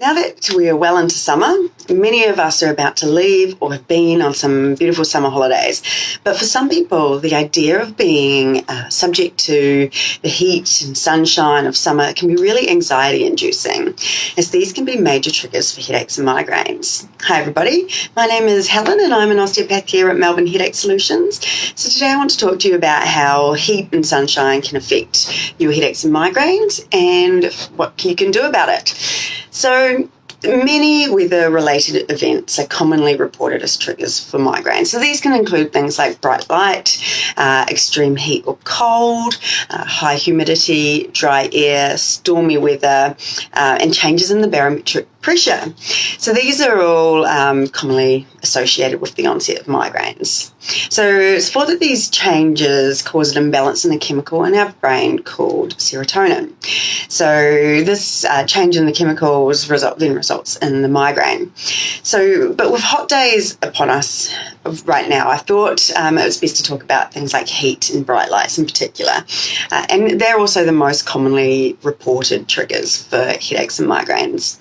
Now that we are well into summer, many of us are about to leave or have been on some beautiful summer holidays. But for some people, the idea of being subject to the heat and sunshine of summer can be really anxiety-inducing, as these can be major triggers for headaches and migraines. Hi everybody, my name is Helen and I'm an osteopath here at Melbourne Headache Solutions. So today I want to talk to you about how heat and sunshine can affect your headaches and migraines and what you can do about it. So many weather-related events are commonly reported as triggers for migraines. So these can include things like bright light, extreme heat or cold, high humidity, dry air, stormy weather, and changes in the barometric pressure. So these are all commonly associated with the onset of migraines. So it's thought that these changes cause an imbalance in the chemical in our brain called serotonin. So this change in the chemicals then results in the migraine. So, but with hot days upon us right now, I thought it was best to talk about things like heat and bright lights in particular. And they're also the most commonly reported triggers for headaches and migraines.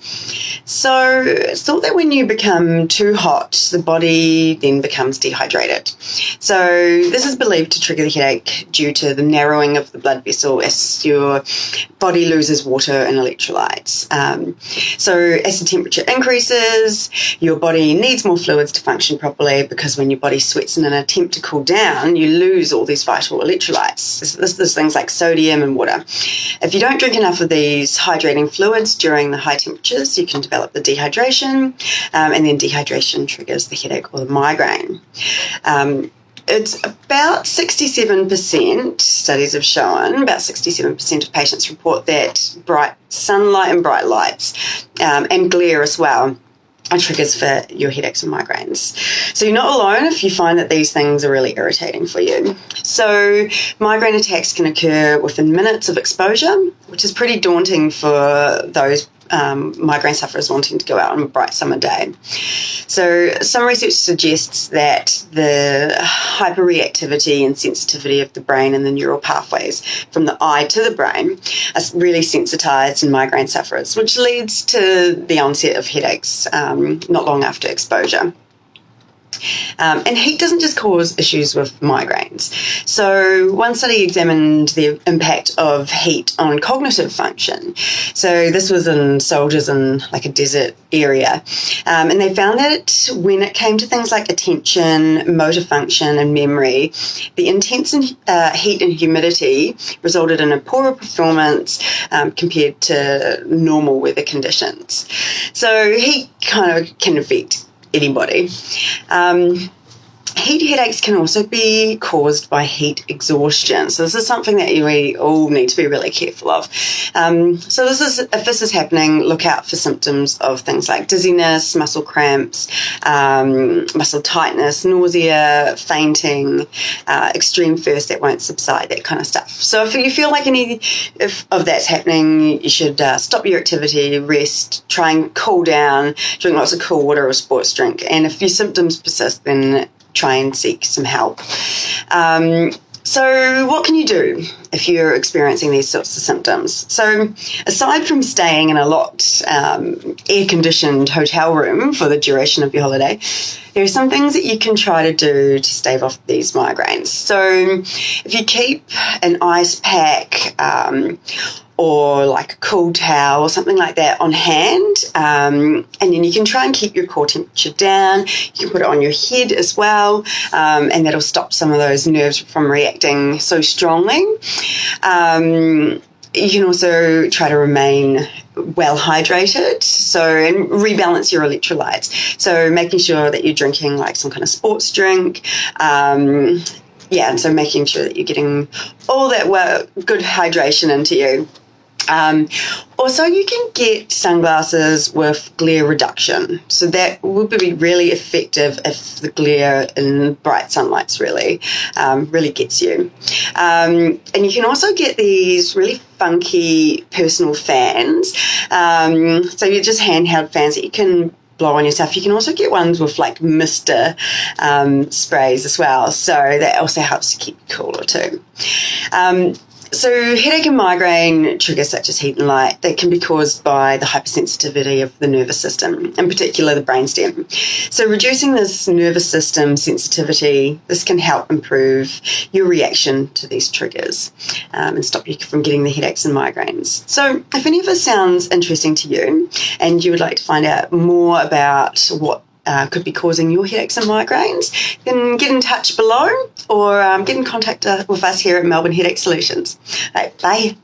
So it's thought that when you become too hot, the body then becomes dehydrated. So this is believed to trigger the headache due to the narrowing of the blood vessel as your body loses water and electrolytes. So as the temperature increases, your body needs more fluids to function properly, because when your body sweats in an attempt to cool down, you lose all these vital electrolytes. There's things like sodium and water. If you don't drink enough of these hydrating fluids during the high temperatures, you can develop the dehydration, and then dehydration triggers the headache or the migraine. It's about 67%, studies have shown, about 67% of patients report that bright sunlight and bright lights and glare as well are triggers for your headaches and migraines. So you're not alone if you find that these things are really irritating for you. So migraine attacks can occur within minutes of exposure, which is pretty daunting for those migraine sufferers wanting to go out on a bright summer day. So some research suggests that the hyperreactivity and sensitivity of the brain and the neural pathways from the eye to the brain are really sensitized in migraine sufferers, which leads to the onset of headaches not long after exposure. And heat doesn't just cause issues with migraines. So one study examined the impact of heat on cognitive function. So this was in soldiers in like a desert area. And they found that when it came to things like attention, motor function and memory, the intense heat and humidity resulted in a poorer performance compared to normal weather conditions. So heat kind of can affect anybody. Heat headaches can also be caused by heat exhaustion. So this is something that we all need to be really careful of. So if this is happening, look out for symptoms of things like dizziness, muscle cramps, muscle tightness, nausea, fainting, extreme thirst that won't subside, that kind of stuff. So if you feel like any of that's happening, you should stop your activity, rest, try and cool down, drink lots of cool water or sports drink. And if your symptoms persist, then try and seek some help. So what can you do if you're experiencing these sorts of symptoms? So aside from staying in a locked, air-conditioned hotel room for the duration of your holiday, there are some things that you can try to do to stave off these migraines. So if you keep an ice pack or like a cool towel or something like that on hand, and then you can try and keep your core temperature down. You can put it on your head as well, and that'll stop some of those nerves from reacting so strongly. You can also try to remain well hydrated, and rebalance your electrolytes. So making sure that you're drinking like some kind of sports drink, and so making sure that you're getting all that good hydration into you. Also, you can get sunglasses with glare reduction. So that would be really effective if the glare in bright sunlight's really gets you. And you can also get these really funky personal fans. So you're just handheld fans that you can blow on yourself. You can also get ones with like mister sprays as well. So that also helps to keep you cooler too. So headache and migraine triggers such as heat and light, they can be caused by the hypersensitivity of the nervous system, in particular the brainstem. So reducing this nervous system sensitivity, this can help improve your reaction to these triggers and stop you from getting the headaches and migraines. So if any of this sounds interesting to you and you would like to find out more about what could be causing your headaches and migraines, then get in touch below or get in contact with us here at Melbourne Headache Solutions. Right, bye.